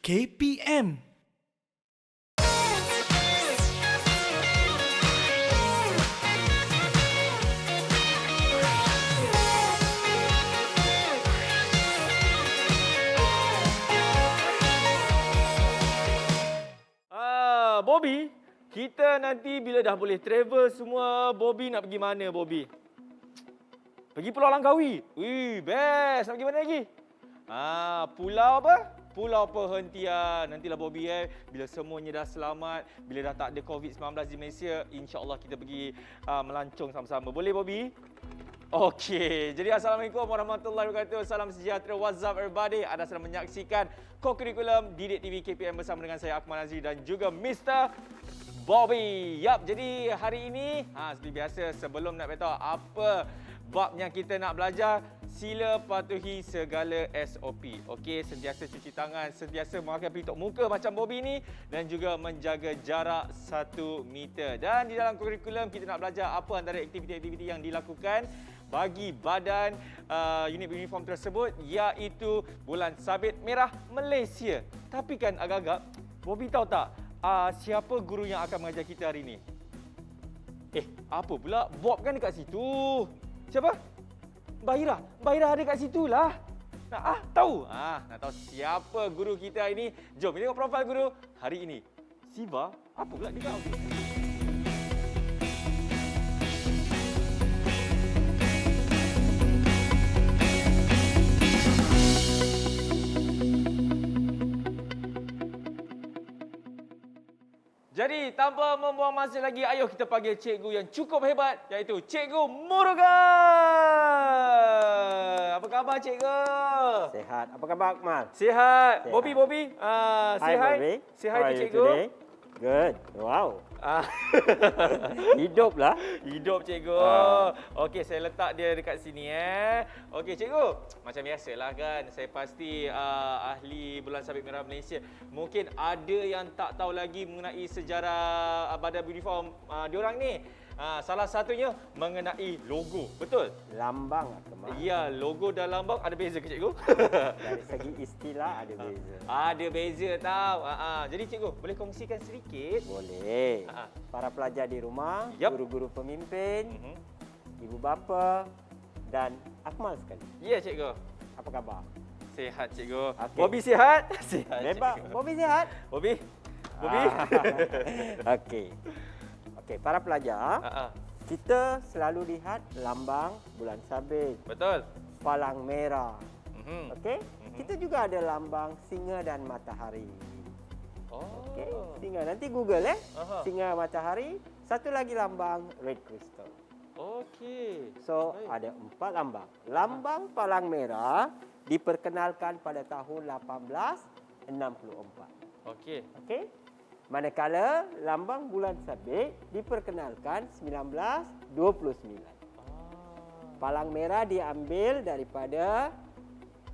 KPM. Bobby, kita nanti bila dah boleh travel semua, Bobby nak pergi mana, Bobby? Pergi Pulau Langkawi. Wih, best. Nak pergi mana lagi? Pulau apa? Pulau Perhentian. Nantilah Bobby bila semuanya dah selamat, bila dah tak ada COVID-19 di Malaysia, insya-Allah kita pergi melancong sama-sama. Boleh, Bobby? Okey, jadi Assalamualaikum warahmatullahi wabarakatuh. Salam sejahtera. What's up everybody? Anda sedang menyaksikan Co-Curriculum Didik TV KPM bersama dengan saya Akmal Aziz dan juga Mr. Bobby. Yap, jadi hari ini seperti biasa sebelum nak beritahu apa bab yang kita nak belajar, sila patuhi segala SOP. Okey, sentiasa cuci tangan, sentiasa memakai pelitup muka macam Bobby ni dan juga menjaga jarak 1 meter. Dan di dalam kurikulum kita nak belajar apa antara aktiviti-aktiviti yang dilakukan bagi badan unit uniform tersebut, iaitu Bulan Sabit Merah Malaysia. Tapi kan agak-agak, Bobby tahu tak siapa guru yang akan mengajar kita hari ini? Apa pula? Bob kan dekat situ. Siapa? Mbak Ira ada kat situ lah. Tahu? Nak tahu siapa guru kita hari ini? Jom kita tengok profil guru hari ini. Siva, apa pula dia tahu? Jadi, tanpa membuang masa lagi, ayo kita panggil cikgu yang cukup hebat, iaitu Cikgu Murugan. Apa khabar, cikgu? Sehat. Apa khabar, Akmal? Sihat. Bobby. Hi, Bobby. Say How hi are to you cikgu. today? Good. Wow. Hidup lah. Hidup, cikgu. Okey, saya letak dia dekat sini. Okey, cikgu. Macam biasalah kan, saya pasti ahli Bulan Sabit Merah Malaysia. Mungkin ada yang tak tahu lagi mengenai sejarah badan uniform diorang ni. Salah satunya mengenai logo. Betul? Lambang, Akmal. Ya, logo dan lambang ada beza ke, cikgu? Dari segi istilah ada beza. Ada beza tahu. Jadi cikgu, boleh kongsikan sedikit? Boleh. Para pelajar di rumah, Yap. guru-guru pemimpin, ibu bapa dan Akmal sekali. Ya, cikgu. Apa khabar? Sihat, cikgu. Okey. Bobby sihat? Sihat, Bebak. cikgu. Bobby sihat? Bobby? Okey. Okey, para pelajar, kita selalu lihat lambang bulan sabit, Betul. palang merah. Mhm. Okey? Kita juga ada lambang singa dan matahari. Oh. Okey, singa. Nanti Google Aha. singa matahari. Satu lagi lambang red crystal. Okey. So, Baik. ada 4 lambang. Lambang palang merah diperkenalkan pada tahun 1864. Okey. Okey? Manakala lambang bulan sabit diperkenalkan 1929. Palang merah diambil daripada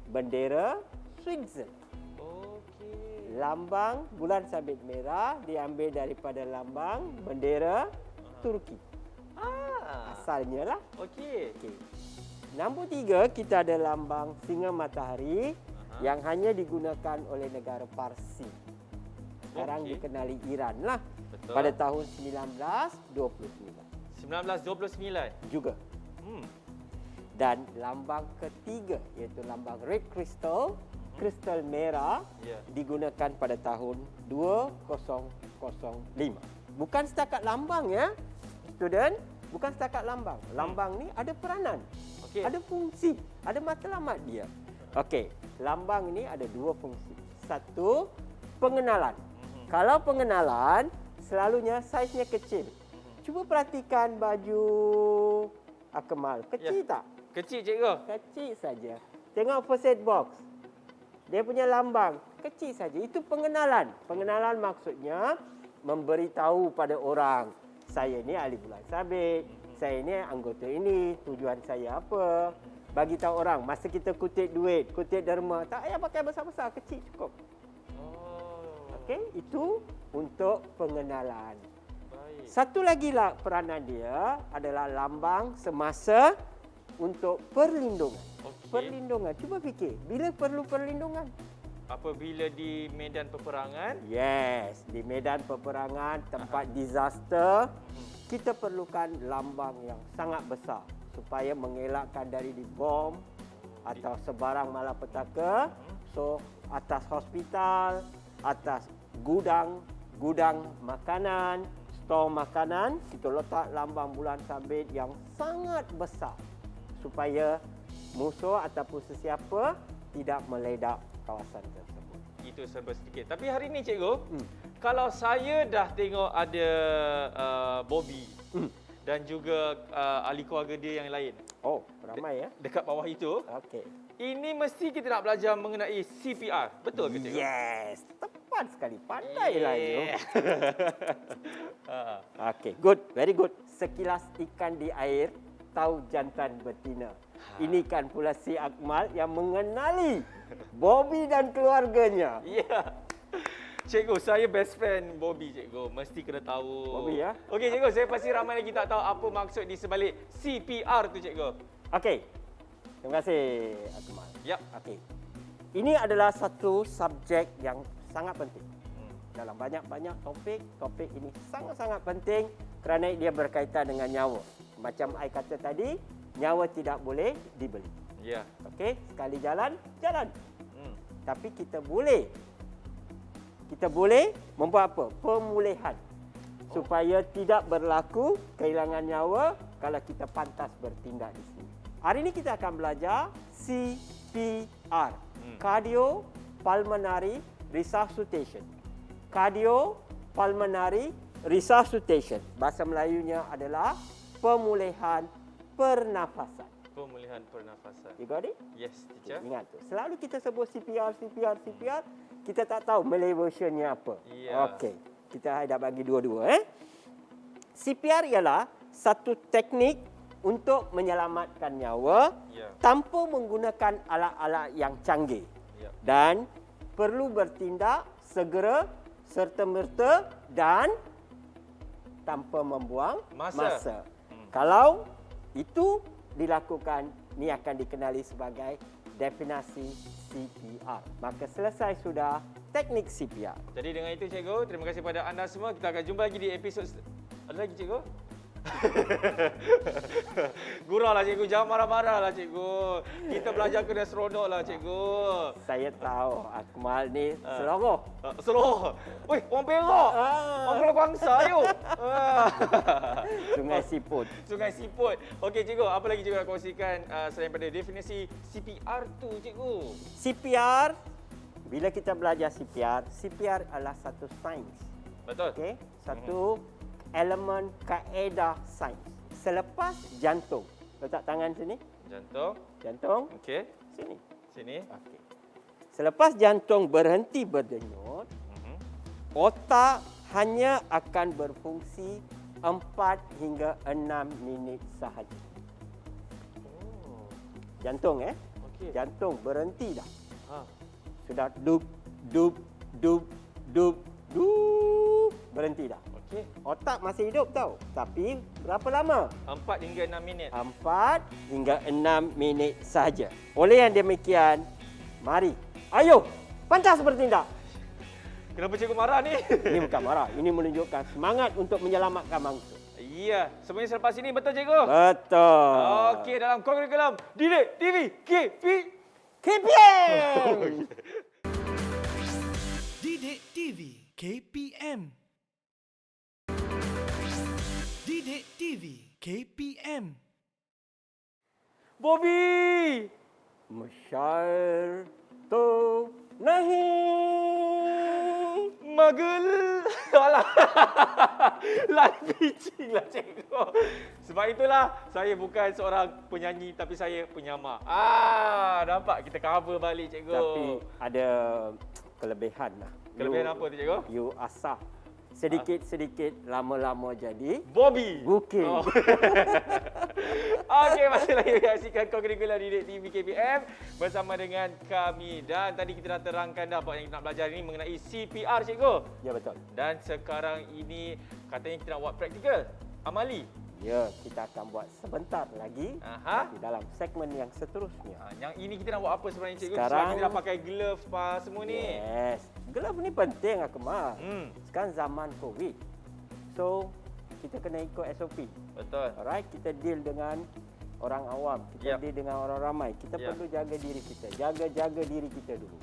bendera Switzerland. Okey. Lambang bulan sabit merah diambil daripada lambang bendera Turki. Asalnya lah. Okey. Okey. Nombor 3, kita ada lambang singa matahari yang hanya digunakan oleh negara Parsi. Sekarang Okey. dikenali Iran lah. Betul. Pada tahun 1929 1929. juga. Dan lambang ketiga iaitu lambang red crystal, kristal merah, Ya. digunakan pada tahun 2005. Bukan setakat lambang ya, student. Bukan setakat lambang. Lambang ni ada peranan, Okey. ada fungsi, ada matlamat dia. Okey, lambang ini ada 2 fungsi. Satu, pengenalan. Kalau pengenalan, selalunya saiznya kecil. Cuba perhatikan baju Akmal. Kecil tak? Kecil, cikgu. Kecil saja. Tengok first aid box. Dia punya lambang kecil saja. Itu pengenalan. Pengenalan maksudnya memberitahu pada orang, saya ni ahli bulan sabit, saya ni anggota ini, tujuan saya apa. Bagi tahu orang masa kita kutip duit, kutip derma, tak payah pakai besar-besar, kecil cukup. Okey, itu untuk pengenalan. Baik. Satu lagi lah peranan dia adalah lambang semasa untuk perlindungan. Okey. Perlindungan. Cuba fikir, bila perlu perlindungan? apabila di medan peperangan. Yes, di medan peperangan, tempat disaster, kita perlukan lambang yang sangat besar supaya mengelakkan dari dibom atau sebarang malapetaka. So, atas hospital, atas gudang makanan, stor makanan, kita letak lambang bulan sabit yang sangat besar supaya musuh ataupun sesiapa tidak meledak kawasan tersebut. Itu serba sedikit. Tapi hari ni cikgu, kalau saya dah tengok ada Bobby dan juga ahli keluarga dia yang lain. Oh, ramai ya? Dekat bawah itu. Okey. Ini mesti kita nak belajar mengenai CPR. Betul ke cikgu? Yes, tepat sekali. Pandailah you. Ha. Okey, good, very good. Sekilas ikan di air, tahu jantan betina. Ini kan pula si Akmal yang mengenali Bobby dan keluarganya. Ya. Cikgu, saya best friend Bobby, cikgu. Mesti kena tahu. Bobby, ya? Okey, cikgu. Saya pasti ramai lagi tak tahu apa maksud di sebalik CPR tu, cikgu. Okey. Terima kasih, Akmal. Yap. Okey. Ini adalah satu subjek yang sangat penting. Dalam banyak-banyak topik ini sangat-sangat penting kerana dia berkaitan dengan nyawa. Macam I kata tadi, nyawa tidak boleh dibeli. Ya. Okey, sekali jalan. Tapi kita boleh membuat apa? Pemulihan. Supaya tidak berlaku kehilangan nyawa kalau kita pantas bertindak di sini. Hari ini kita akan belajar CPR. Cardiopulmonary Resuscitation. Cardiopulmonary Resuscitation. Bahasa Melayunya adalah pemulihan pernafasan. Pemulihan pernafasan. You got it? Yes, teacher. Ingat tu. Selalu kita sebut CPR, kita tak tahu Malay versionnya apa. Ya. Okey. Kita dah bagi dua-dua. CPR ialah satu teknik untuk menyelamatkan nyawa tanpa menggunakan alat-alat yang canggih. Dan perlu bertindak segera, serta-merta dan tanpa membuang masa. Kalau itu dilakukan, ini akan dikenali sebagai definisi CPR. Maka selesai sudah teknik CPR. Jadi dengan itu, cikgu, terima kasih kepada anda semua. Kita akan jumpa lagi di episod... Ada lagi, cikgu? Gurau lah, cikgu. Jangan marah-marah lah, cikgu. Kita belajar kena seronok lah, cikgu. Saya tahu Akmal ni seronok. Seronok? Weh, orang Perak. Orang Pulau Bangsa, yuk. Sungai Siput. Sungai Siput. Okey, cikgu. Apa lagi cikgu nak kongsikan selain pada definisi CPR tu, cikgu? CPR, bila kita belajar CPR adalah satu sains. Betul. Okey, satu elemen kaedah sains. Selepas jantung, letak tangan sini. Jantung. Okey. Sini. Okey. Selepas jantung berhenti berdenyut, otak hanya akan berfungsi 4 hingga 6 minit sahaja. Jantung Okey. Jantung berhenti dah. Sudah dup berhenti dah. Okey. Otak masih hidup tau. Tapi berapa lama? 4 hingga 6 minit. 4 hingga 6 minit sahaja. Oleh yang demikian, mari, ayo, pantas bertindak. Kenapa cikgu marah ni? Ini bukan marah, ini menunjukkan semangat untuk menyelamatkan bangsa. Ya, semuanya selepas ini betul cikgu? Betul. Okey, dalam kurikulum Didik TV KPM. Didik TV KPM. Didik TV KPM. Bobby! Musyair tu nahi. Magel. Alah. Live pitching lah cikgu. Sebab itulah saya bukan seorang penyanyi tapi saya penyamar. Nampak kita cover balik cikgu. Tapi ada kelebihan lah. Kelebihan apa tu cikgu? You asah. Sedikit-sedikit lama-lama jadi Bobby. booking. Oh. Okey, masih lagi menyaksikan kurikulum Didik TV KPM bersama dengan kami. Dan tadi kita dah terangkan dah apa yang kita nak belajar ini mengenai CPR, cikgu. Ya, betul. Dan sekarang ini katanya kita nak buat praktikal, amali. Ya, kita akan buat sebentar lagi Aha. di dalam segmen yang seterusnya. Yang ini kita nak buat apa sebenarnya cikgu? Sekarang- Sebab kita dah pakai glove semua ni. Yes. Glove ni penting Akmal. Sekarang zaman COVID. So, kita kena ikut SOP. Betul. Alright, kita deal dengan orang awam, kita Yep. deal dengan orang ramai. Kita Yep. perlu jaga diri kita. Jaga diri kita dulu.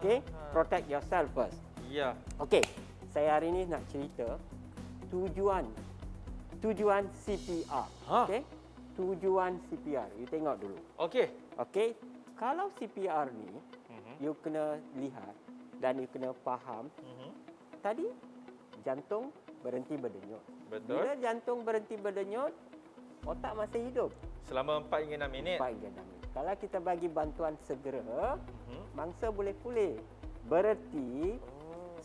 Okay? Protect yourself first. Ya. Okay, saya hari ini nak cerita tujuan CPR. Ha? Okay? Tujuan CPR. You tengok dulu. Okey. Okay? Kalau CPR ni, you kena lihat dan you kena faham. Tadi, jantung berhenti berdenyut. Betul. Bila jantung berhenti berdenyut, otak masih hidup. Selama 4 hingga 6 minit. 4 hingga 6 minit. Kalau kita bagi bantuan segera, mangsa boleh pulih. Bererti,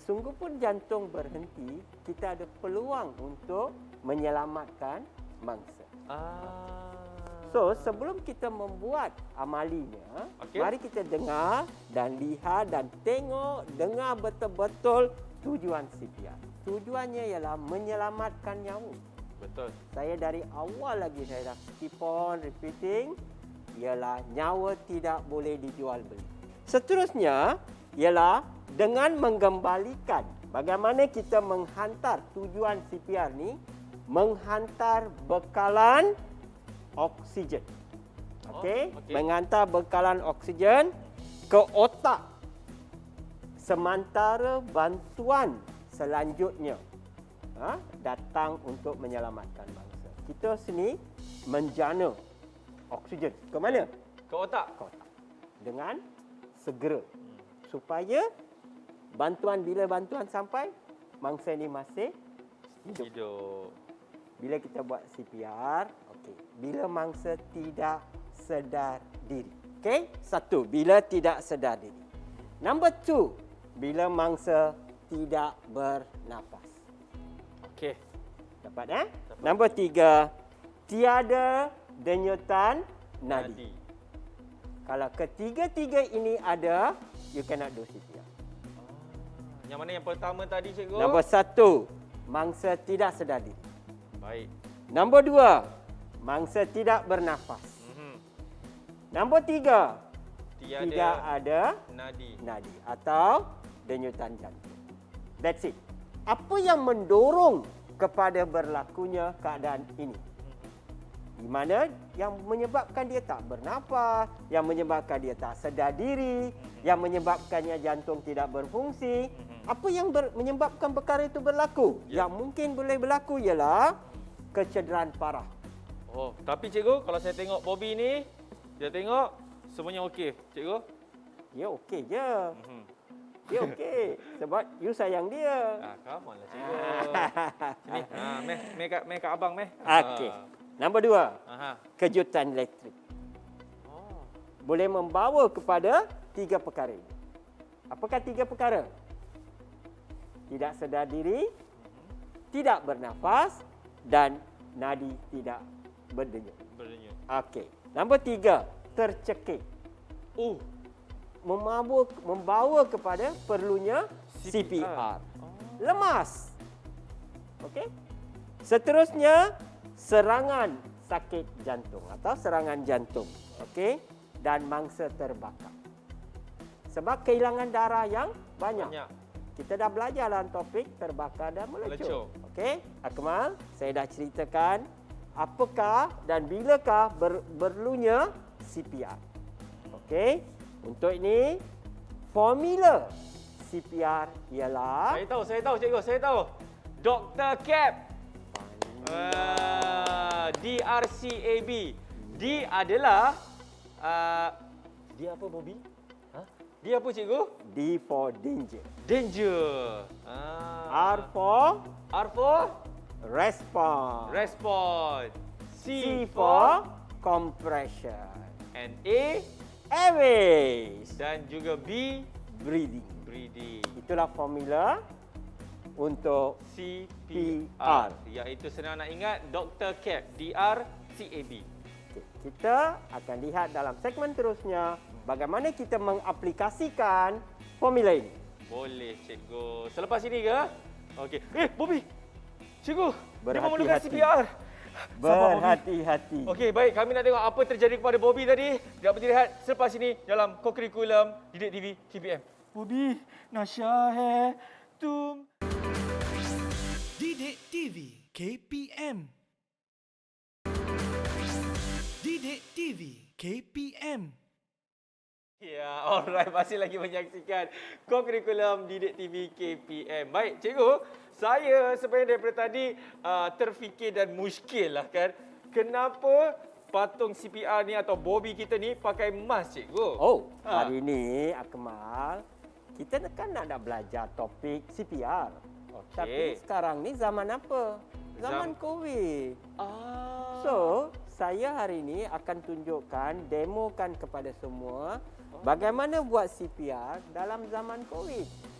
sungguh pun jantung berhenti, kita ada peluang untuk menyelamatkan mangsa. So, sebelum kita membuat amalinya, Okey. mari kita dengar dan lihat dan tengok, dengar betul-betul tujuan CPR. Tujuannya ialah menyelamatkan nyawa. Betul. Saya dari awal lagi saya dah keep on repeating, ialah nyawa tidak boleh dijual beli. Seterusnya ialah dengan menggembalikan bagaimana kita menghantar tujuan CPR ni, menghantar bekalan oksigen. Okey, okey. menghantar bekalan oksigen ke otak sementara bantuan selanjutnya datang untuk menyelamatkan bangsa. Kita sini menjana oksigen ke mana? Ke otak. Ke otak. Dengan segera. Supaya bila bantuan sampai, mangsa ni masih hidup. Hidup. Bila kita buat CPR, okey. Bila mangsa tidak sedar diri. Okey? 1, bila tidak sedar diri. Number 2, bila mangsa tidak bernafas. Okey. Dapat Nombor 3, tiada denyutan nadi. Kalau ketiga-tiga ini ada, you cannot do CPR. Yang mana yang pertama tadi cikgu? Nombor 1, mangsa tidak sedar diri. Baik. Nombor 2, mangsa tidak bernafas. Nombor 3, tidak ada nadi atau denyutan jantung. That's it. Apa yang mendorong kepada berlakunya keadaan ini? Di mana yang menyebabkan dia tak bernafas, yang menyebabkan dia tak sedar diri, yang menyebabkannya jantung tidak berfungsi. Apa yang menyebabkan perkara itu berlaku? Ya. Yang mungkin boleh berlaku ialah kecederaan parah. Oh, tapi cikgu, kalau saya tengok Bobby ni, dia tengok semuanya okey, cikgu. Dia okey je. Dia okey sebab you sayang dia. Come on lah cikgu. Sini, meh kat abang meh. Okey. Nombor 2, Aha. kejutan elektrik. Oh. Boleh membawa kepada 3 perkara ini. Apakah 3 perkara? Tidak sedar diri, tidak bernafas dan nadi tidak berdenyut. Berdenyut. Okey. Nombor 3, tercekik. Membawa kepada perlunya CPR. Lemas. Okey. Seterusnya, serangan sakit jantung atau serangan jantung. Okey. Dan mangsa terbakar. Sebab kehilangan darah yang banyak. Kita dah belajar dalam topik terbakar dan melecur. Okey. Akmal, saya dah ceritakan apakah dan bilakah perlunya CPR. Okey. Untuk ini, formula CPR ialah... Saya tahu cikgu, saya tahu. Dr. Cap. DRCAB. D adalah... dia apa, Bobby? Dia apa, cikgu? D for danger. Danger. R for Respond. C for compression. And A. Airways. Dan juga B. Breathing. Itulah formula untuk CPR. Iaitu senang nak ingat, Dr. Cap. DRCAB. Okay. Kita akan lihat dalam segmen terusnya bagaimana kita mengaplikasikan formula ini. Boleh, cikgu. Selepas ini ke? Okey. Bobby. Cikgu, dia memerlukan Berhati-hati. CPR. Bobby. Berhati-hati. Okey, baik. Kami nak tengok apa terjadi kepada Bobby tadi. Tidak berhenti rehat selepas ini dalam Kokurikulum Didik TV KPM. Bobby, Nasya hai tum. Didik TV KPM. Didik TV KPM. Ya, alright. Masih lagi menyaksikan Kokurikulum Didik TV KPM. Baik, cikgu. Saya sebenarnya daripada tadi terfikir dan muskil lah kan. Kenapa patung CPR ni atau Bobby kita ni pakai mask, cikgu? Oh, hari ini Akmal, kita kan nak belajar topik CPR. Okey. Tapi sekarang ni zaman apa? Zaman COVID. Ah. So, saya hari ini akan tunjukkan, demokan kepada semua bagaimana buat CPR dalam zaman COVID.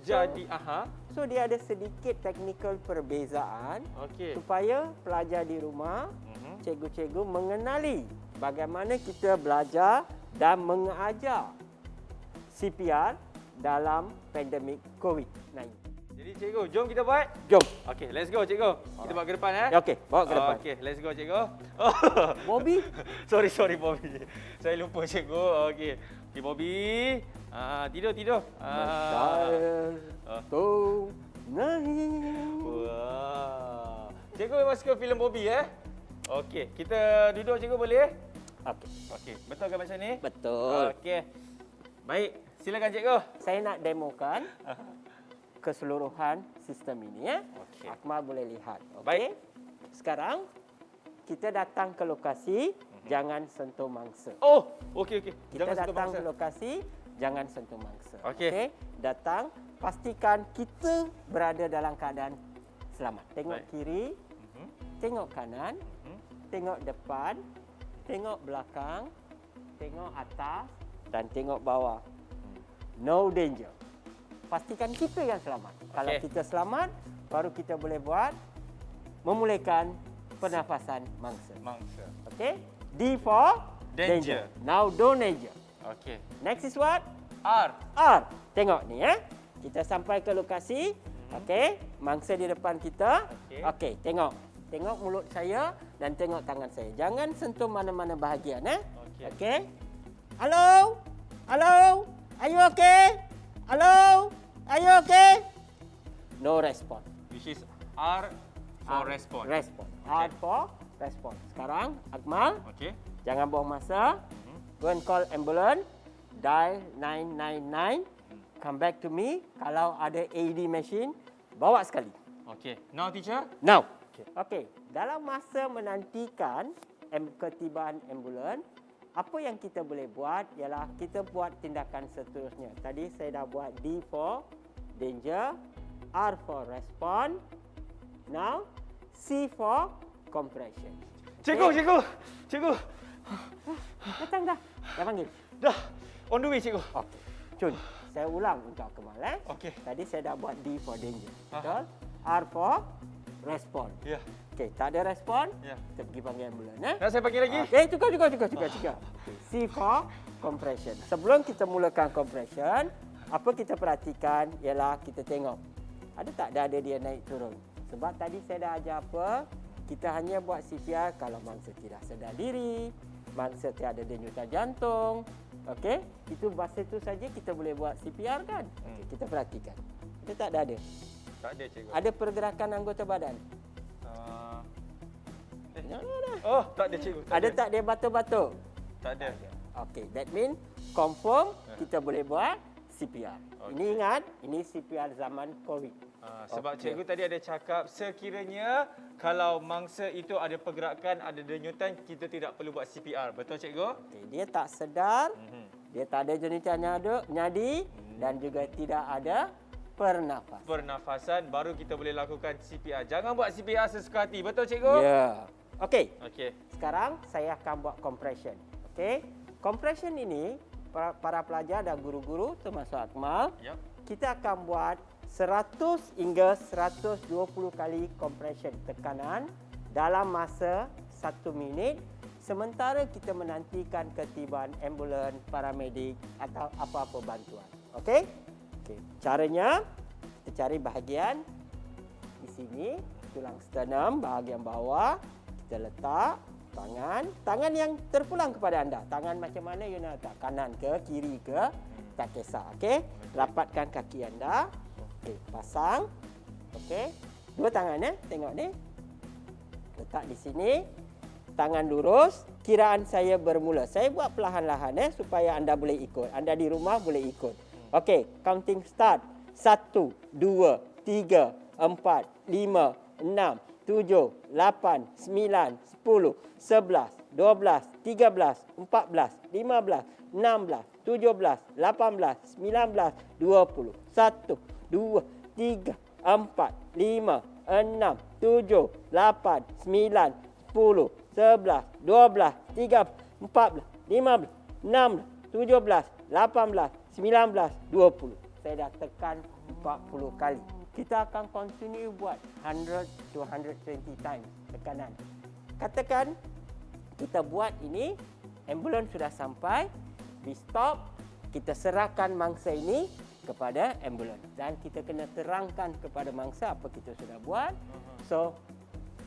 Jadi, So, dia ada sedikit technical perbezaan okey. supaya pelajar di rumah, cikgu-cikgu mengenali bagaimana kita belajar dan mengajar CPR dalam pandemik COVID-19. Jadi, cikgu, jom kita buat. Jom. Okey, let's go, cikgu. Kita bawa ke depan, Okey, bawa ke depan. Okey, let's go, cikgu. Bobby. Sorry, Bobby. Saya lupa, cikgu. Okey. Okey, Bobby. Tidur. Tu nahi. Wah. Cikgu memang suka filem Bobby, Okey, kita duduk, cikgu, boleh? Okey, Okey, betul ke macam ni? betul. Okey. Baik, silakan, cikgu. Saya nak demokan keseluruhan sistem ini, Okey. Akmal boleh lihat. Okey. Baik. Sekarang kita datang ke lokasi, jangan sentuh mangsa. Oh, okey. Kita Jangan sentuh datang mangsa. ke lokasi, jangan sentuh mangsa. Okey. Datang, pastikan kita berada dalam keadaan selamat. Tengok Baik. kiri, tengok kanan, tengok depan, tengok belakang, tengok atas dan tengok bawah. No danger. Pastikan kita yang selamat. Kalau kita selamat, baru kita boleh buat memulakan pernafasan mangsa. Okey? D for Danger. Now don't danger. Okey. Next is what? R. R. Tengok ni Kita sampai ke lokasi. Okey, mangsa di depan kita. Okey, tengok. Tengok mulut saya dan tengok tangan saya. Jangan sentuh mana-mana bahagian Okey. Okey. Hello? Hello? Are you okay? Hello? Are you okay? No response. Which is R for respond. Respond. R for respond. Sekarang Akmal, Okey. jangan buang masa. Go and call ambulance. Dial 999. Come back to me. Kalau ada AED machine, bawa sekali. Okey. Now, teacher. Now. Okey. Dalam masa menantikan ketibaan ambulans, apa yang kita boleh buat ialah kita buat tindakan seterusnya. Tadi saya dah buat D for danger, R for respond. Now, C for compression. Cikgu. Datang dah. Dah panggil. Dah. On the way, cikgu. Okey. Cun, saya ulang untuk Akmal. Okey. Tadi saya dah buat D for danger. Betul? R for respond. Ya. Okey, tak ada respon, Ya. kita pergi panggil ambulans. Nak saya panggil lagi? Cukup. Okay. C for compression. Sebelum kita mulakan compression, apa kita perhatikan ialah kita tengok ada tak dada dia naik turun. Sebab tadi saya dah ajar apa, kita hanya buat CPR kalau mangsa tidak sedar diri, mangsa tiada denyutan jantung. Okey, itu masa itu saja kita boleh buat CPR kan? Okey, kita perhatikan. Ada tak dada? Tak ada, cikgu. Ada pergerakan anggota badan? Oh, tak ada, cikgu. Ada tak dia batuk-batuk? Tak ada. Okey, that mean confirm kita boleh buat CPR. Okey. Ini ingat, ini CPR zaman COVID. Sebab Okey. cikgu tadi ada cakap sekiranya kalau mangsa itu ada pergerakan, ada denyutan, kita tidak perlu buat CPR. Betul, cikgu? Okey, dia tak sedar, dia tak ada jenitan nyadi dan juga tidak ada pernafasan. Pernafasan baru kita boleh lakukan CPR. Jangan buat CPR sesuka hati. Betul, cikgu? Ya. Okey, Okey. sekarang saya akan buat compression. Okey, compression ini para pelajar dan guru-guru termasuk Akmal, Yap. kita akan buat 100 hingga 120 kali compression tekanan dalam masa 1 minit sementara kita menantikan ketibaan ambulans, paramedik atau apa-apa bantuan. Okey? Okey. Caranya kita cari bahagian di sini, tulang sternum bahagian bawah. Kita letak tangan yang terpulang kepada anda. Tangan macam mana you nak letak? Kanan ke, kiri ke, tak kisah. Okey, rapatkan kaki anda. Okey, pasang. Okey, dua tangan tengok ni. Letak di sini. Tangan lurus. Kiraan saya bermula. Saya buat perlahan-lahan supaya anda boleh ikut. Anda di rumah boleh ikut. Okey, counting start. 1, 2, 3, 4, 5, 6, 7, 8, 9, 10, 11, 12, 13, 14, 15, 16, 17, 18, 19, 20, 1, 2, 3, 4, 5, 6, 7, 8, 9, 10, 11, 12, 13, 14, 15, 16, 17, 18, 19, 20. Saya dah tekan 40 kali. Kita akan continue buat 100 to 120 times tekanan. Katakan kita buat ini, ambulans sudah sampai, we stop, kita serahkan mangsa ini kepada ambulans. Dan kita kena terangkan kepada mangsa apa kita sudah buat. So,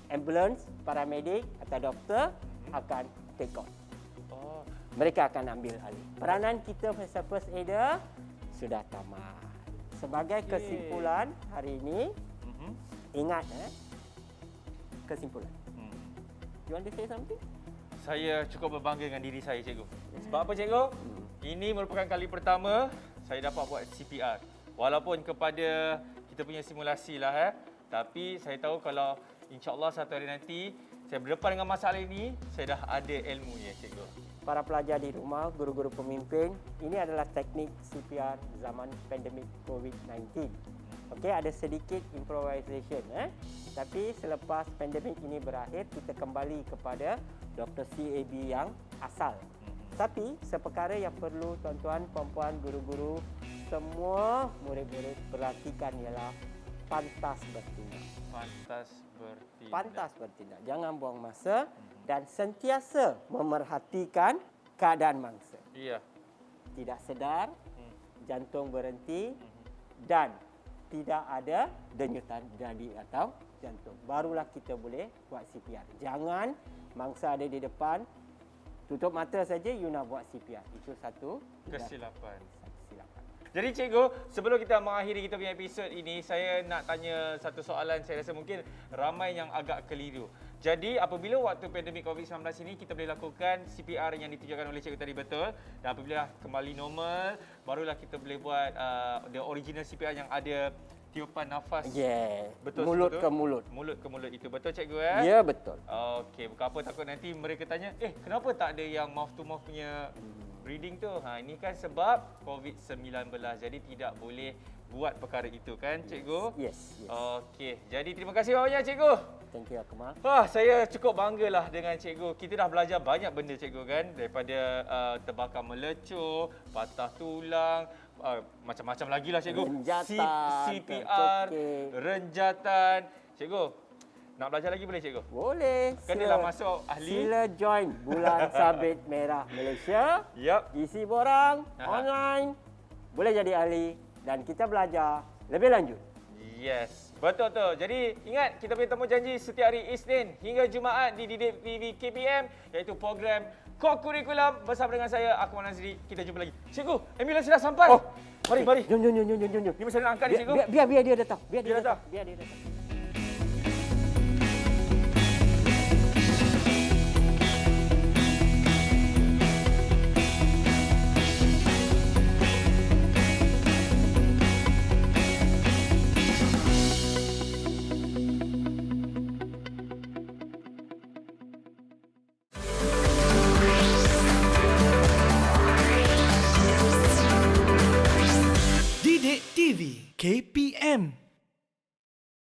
ambulans, paramedik atau doktor akan take on. Mereka akan ambil alih. Peranan kita sebagai first aider sudah tamat. Sebagai kesimpulan hari ini, ingat kesimpulan. You want to say something? Saya cukup berbangga dengan diri saya, cikgu. Sebab apa, cikgu? Ini merupakan kali pertama saya dapat buat CPR. Walaupun kepada kita punya simulasi lah tapi saya tahu kalau insya-Allah satu hari nanti saya berdepan dengan masalah ini, saya dah ada ilmunya, cikgu. Para pelajar di rumah, guru-guru pemimpin, ini adalah teknik CPR zaman pandemik COVID-19. Okey, ada sedikit improvisation tapi selepas pandemik ini berakhir, kita kembali kepada Dr. CAB yang asal. Tapi seperkara yang perlu tuan-tuan, puan-puan, guru-guru, semua murid-murid perhatikan ialah pantas bertindak. Pantas bertindak. Jangan buang masa dan sentiasa memerhatikan keadaan mangsa. Iya. Tidak sedar, jantung berhenti dan tidak ada denyutan jadi atau jantung. Barulah kita boleh buat CPR. Jangan mangsa ada di depan, tutup mata saja you nak buat CPR. Itu satu kesilapan. Jadi cikgu, sebelum kita mengakhiri kita punya episod ini, saya nak tanya satu soalan saya rasa mungkin ramai yang agak keliru. Jadi apabila waktu pandemik COVID-19 ini kita boleh lakukan CPR yang ditunjukkan oleh cikgu tadi betul, dan apabila kembali normal, barulah kita boleh buat the original CPR yang ada tiupan nafas. Betul, mulut betul? ke mulut. Mulut ke mulut itu. Betul cikgu Ya, betul. Okey, bukan apa takut nanti mereka tanya, kenapa tak ada yang mouth to mouth punya breathing tu? Ini kan sebab COVID-19. Jadi tidak boleh buat perkara itu kan cikgu? Yes. Okey. Jadi terima kasih banyak cikgu. Thank you Akmal. Saya cukup banggalah dengan cikgu. Kita dah belajar banyak benda cikgu kan, daripada terbakar melecur, patah tulang, macam-macam lagi lah cikgu. Renjatan, CPR, renjatan. Cikgu, nak belajar lagi boleh cikgu? Boleh. Kenalah masuk ahli. Sila join Bulan Sabit Merah Malaysia. Isi borang online. Boleh jadi ahli dan kita belajar lebih lanjut. Yes, betul tu. Jadi ingat kita punya temu janji setiap hari Isnin hingga Jumaat di Didik TV KPM, iaitu program Core Curriculum bersama dengan saya Akmal Nazri. Kita jumpa lagi. Cikgu, ambulans sudah sampai. Mari. Jom. Ni mesti nak angkat ni cikgu. Biar dia datang. Biar dia datang. Didik TV KPM